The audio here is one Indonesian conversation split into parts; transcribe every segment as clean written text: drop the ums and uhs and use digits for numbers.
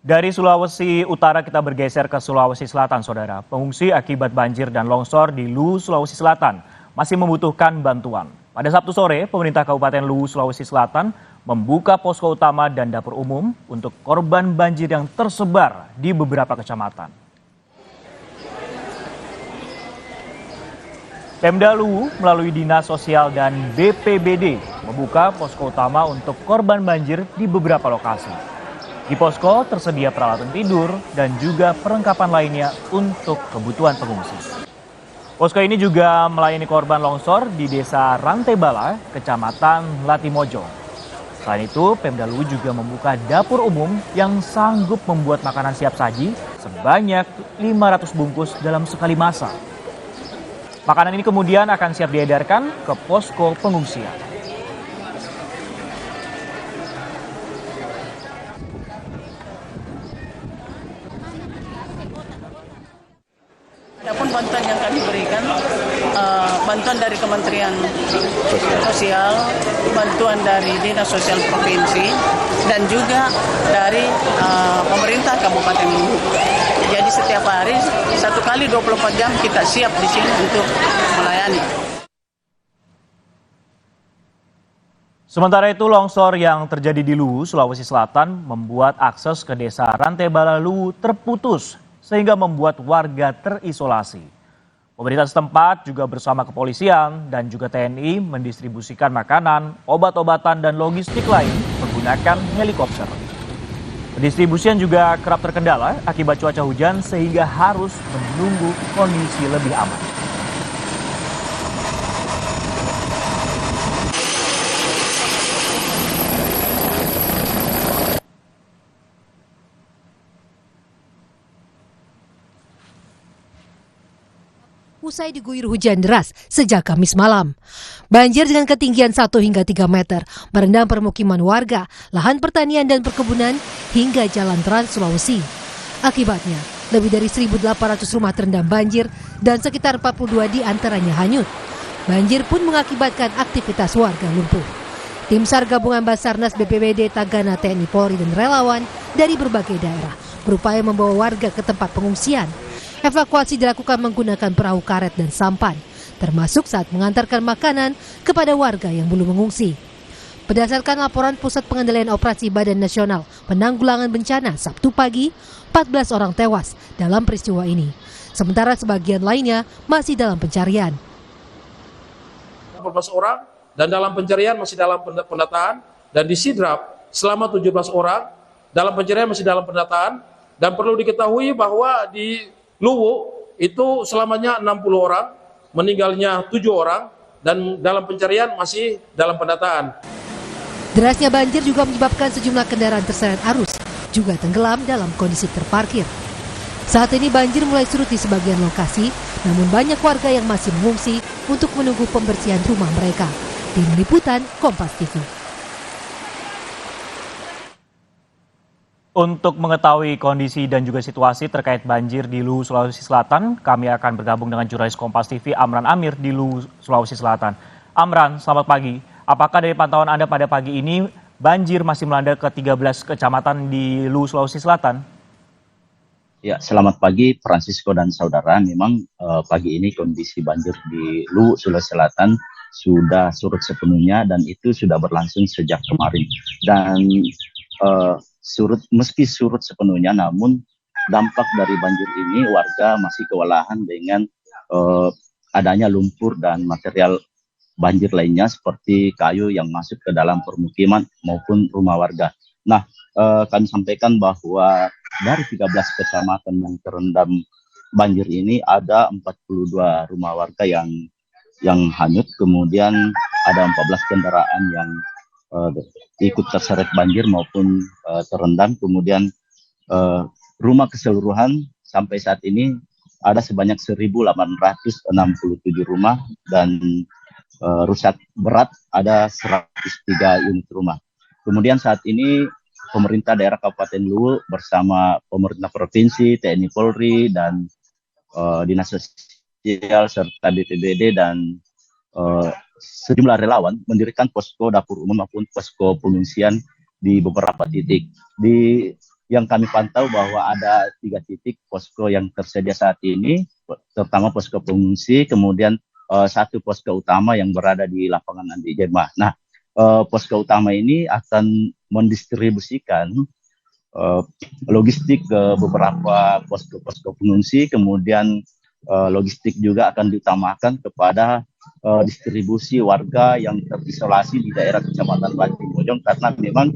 Dari Sulawesi Utara kita bergeser ke Sulawesi Selatan, Saudara. Pengungsi akibat banjir dan longsor di Luwu, Sulawesi Selatan masih membutuhkan bantuan. Pada Sabtu sore, pemerintah Kabupaten Luwu, Sulawesi Selatan membuka posko utama dan dapur umum untuk korban banjir yang tersebar di beberapa kecamatan. Pemda Luwu melalui Dinas Sosial dan BPBD membuka posko utama untuk korban banjir di beberapa lokasi. Di posko tersedia peralatan tidur dan juga perlengkapan lainnya untuk kebutuhan pengungsi. Posko ini juga melayani korban longsor di Desa Rantebala, Kecamatan Latimojo. Selain itu, Pemda Luwu juga membuka dapur umum yang sanggup membuat makanan siap saji sebanyak 500 bungkus dalam sekali masak. Makanan ini kemudian akan siap diedarkan ke posko pengungsian. Adapun bantuan yang kami berikan, bantuan dari Kementerian Sosial, bantuan dari Dinas Sosial Provinsi, dan juga dari pemerintah Kabupaten Luwu. Jadi setiap hari, 1 kali 24 jam kita siap di sini untuk melayani. Sementara itu, longsor yang terjadi di Luwu, Sulawesi Selatan membuat akses ke Desa Rantebala Luwu terputus sehingga membuat warga terisolasi. Pemerintah setempat juga bersama kepolisian dan juga TNI mendistribusikan makanan, obat-obatan, dan logistik lain menggunakan helikopter. Pendistribusian juga kerap terkendala akibat cuaca hujan sehingga harus menunggu kondisi lebih aman. Usai diguyur hujan deras sejak Kamis malam. Banjir dengan ketinggian 1 hingga 3 meter merendam permukiman warga, lahan pertanian dan perkebunan hingga jalan Trans Sulawesi. Akibatnya, lebih dari 1.800 rumah terendam banjir dan sekitar 42 di antaranya hanyut. Banjir pun mengakibatkan aktivitas warga lumpuh. Tim SAR gabungan Basarnas BPBD, Tagana, TNI Polri dan relawan dari berbagai daerah berupaya membawa warga ke tempat pengungsian. Evakuasi dilakukan menggunakan perahu karet dan sampan, termasuk saat mengantarkan makanan kepada warga yang belum mengungsi. Berdasarkan laporan Pusat Pengendalian Operasi Badan Nasional Penanggulangan Bencana Sabtu pagi, 14 orang tewas dalam peristiwa ini. Sementara sebagian lainnya masih dalam pencarian. 14 orang dan dalam pencarian masih dalam pendataan, dan di Sidrap selama 17 orang dalam pencarian masih dalam pendataan, dan perlu diketahui bahwa di Luwu itu selamanya 60 orang, meninggalnya 7 orang, dan dalam pencarian masih dalam pendataan. Derasnya banjir juga menyebabkan sejumlah kendaraan terseret arus, juga tenggelam dalam kondisi terparkir. Saat ini banjir mulai surut di sebagian lokasi, namun banyak warga yang masih mengungsi untuk menunggu pembersihan rumah mereka. Tim Liputan Kompas TV. Untuk mengetahui kondisi dan juga situasi terkait banjir di Luwu, Sulawesi Selatan, kami akan bergabung dengan jurnalis Kompas TV Amran Amir di Luwu, Sulawesi Selatan. Amran, selamat pagi. Apakah dari pantauan Anda pada pagi ini banjir masih melanda ke 13 kecamatan di Luwu, Sulawesi Selatan? Ya, selamat pagi Francisco dan saudara. Memang pagi ini kondisi banjir di Luwu, Sulawesi Selatan sudah surut sepenuhnya dan itu sudah berlangsung sejak kemarin. Dan meski surut sepenuhnya, namun dampak dari banjir ini warga masih kewalahan dengan adanya lumpur dan material banjir lainnya seperti kayu yang masuk ke dalam permukiman maupun rumah warga. Nah, kami sampaikan bahwa dari 13 kecamatan yang terendam banjir ini ada 42 rumah warga yang hanyut, kemudian ada 14 kendaraan yang ikut terseret banjir maupun terendam. Kemudian rumah keseluruhan sampai saat ini ada sebanyak 1.867 rumah dan rusak berat ada 103 unit rumah. Kemudian saat ini pemerintah daerah Kabupaten Luwu bersama pemerintah provinsi, TNI Polri, dan Dinas Sosial serta BPBD dan sejumlah relawan mendirikan posko dapur umum maupun posko pengungsian di beberapa titik. Di yang kami pantau bahwa ada 3 titik posko yang tersedia saat ini, terutama posko pengungsi, kemudian 1 posko utama yang berada di lapangan Andi Jemah. Nah, posko utama ini akan mendistribusikan logistik ke beberapa posko-posko pengungsi, kemudian logistik juga akan diutamakan kepada distribusi warga yang terisolasi di daerah Kecamatan Banting Bojong, karena memang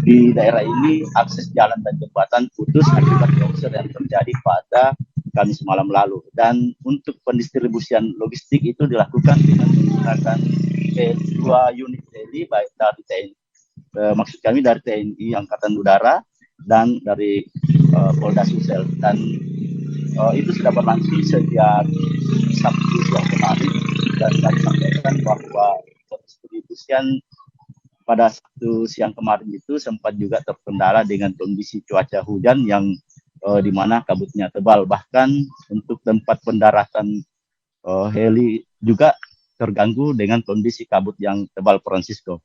di daerah ini akses jalan dan jembatan putus akibat longsor yang terjadi pada Kamis malam lalu. Dan untuk pendistribusian logistik itu dilakukan dengan menggunakan 2 unit heli, baik dari TNI, maksud kami dari TNI Angkatan Udara dan dari Polda Sulsel. Dan itu sudah berlangsung sejak Sabtu siang kemarin, dan kami sampaikan bahwa pendistribusian pada Sabtu siang kemarin itu sempat juga terkendala dengan kondisi cuaca hujan yang di mana kabutnya tebal. Bahkan untuk tempat pendaratan heli juga terganggu dengan kondisi kabut yang tebal, Francisco.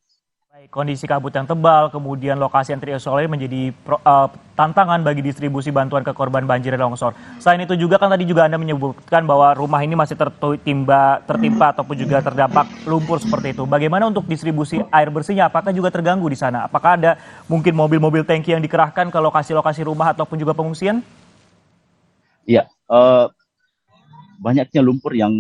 Baik, kondisi kabut yang tebal, kemudian lokasi yang terisolir menjadi tantangan bagi distribusi bantuan ke korban banjir dan longsor. Selain itu juga kan tadi juga Anda menyebutkan bahwa rumah ini masih tertimpa ataupun juga terdampak lumpur seperti itu. Bagaimana untuk distribusi air bersihnya? Apakah juga terganggu di sana? Apakah ada mungkin mobil-mobil tangki yang dikerahkan ke lokasi-lokasi rumah ataupun juga pengungsian? Iya, banyaknya lumpur yang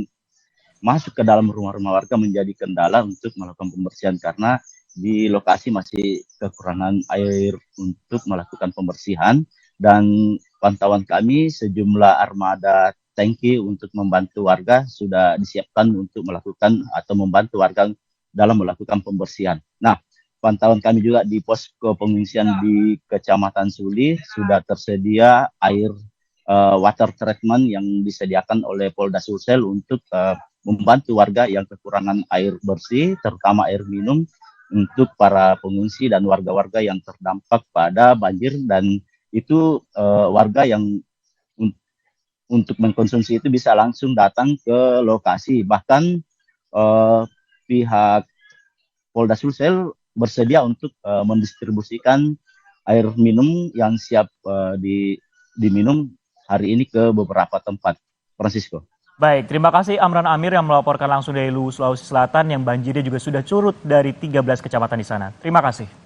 masuk ke dalam rumah-rumah warga menjadi kendala untuk melakukan pembersihan, karena di lokasi masih kekurangan air untuk melakukan pembersihan. Dan pantauan kami, sejumlah armada tangki untuk membantu warga sudah disiapkan untuk melakukan atau membantu warga dalam melakukan pembersihan. Nah, pantauan kami juga di posko pengungsian di Kecamatan Suli sudah tersedia air water treatment yang disediakan oleh Polda Sulsel untuk membantu warga yang kekurangan air bersih, terutama air minum, untuk para pengungsi dan warga-warga yang terdampak pada banjir. Dan itu warga yang untuk mengkonsumsi itu bisa langsung datang ke lokasi. Bahkan pihak Polda Sulsel bersedia untuk mendistribusikan air minum yang siap diminum hari ini ke beberapa tempat, Francisco. Baik, terima kasih Amran Amir yang melaporkan langsung dari Luwu, Sulawesi Selatan, yang banjirnya juga sudah surut dari 13 kecamatan di sana. Terima kasih.